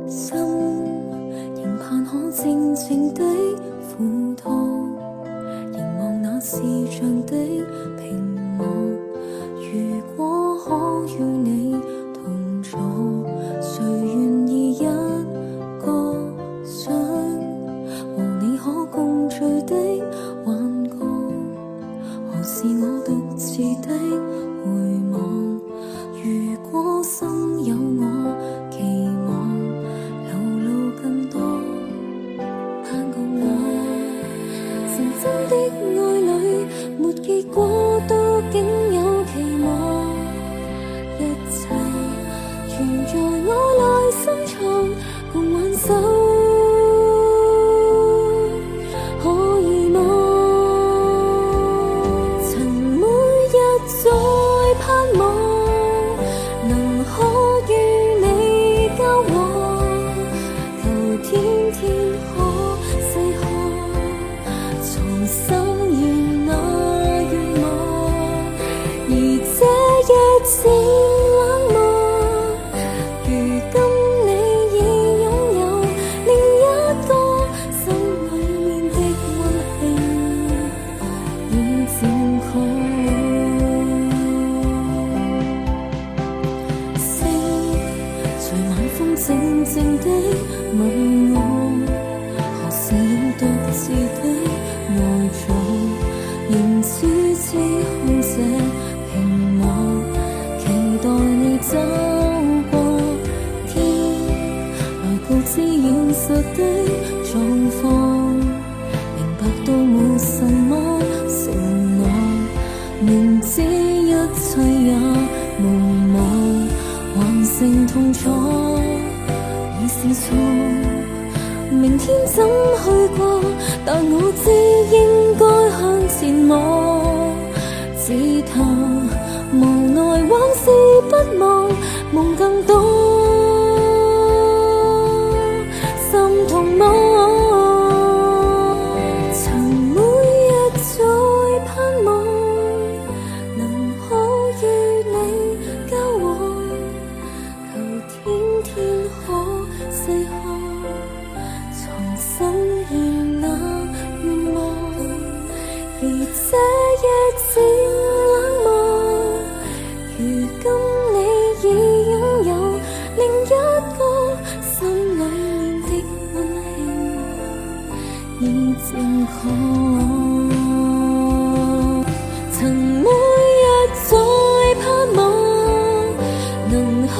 心仍盼可靜靜地撫躺，凝望那視像的屏幕。如果可與你同坐，誰願意一個想和你可共聚的幻覺？何時我獨自的回望？如果生有我，期望流露更多，盼共我成真的愛侶，沒結果都竟有期望。一切全在我內心藏，共挽手可以嗎？曾每日在盼望能可與你交往，求天天可細看，藏心願那願望。而這夜漸冷漠，如今你已擁有另一個心裏面的溫馨，已漸確。星隨晚風靜靜的問我，何時要獨自的呆坐，仍只知看這屏幕，期待你走過天，來告知現實的狀況，明白到沒什麼承諾，明知一切也無望，還剩痛楚已是錯。明天怎去過，但我知應該向前望，只談無奈往事不忘，夢更多，心痛嗎？曾每日在盼望能可與你交往，求天天可細看，藏心願那願望。而這夜漸冷漠，如今你已擁有另一個心裏面的溫馨，已正確。曾每日在盼望能可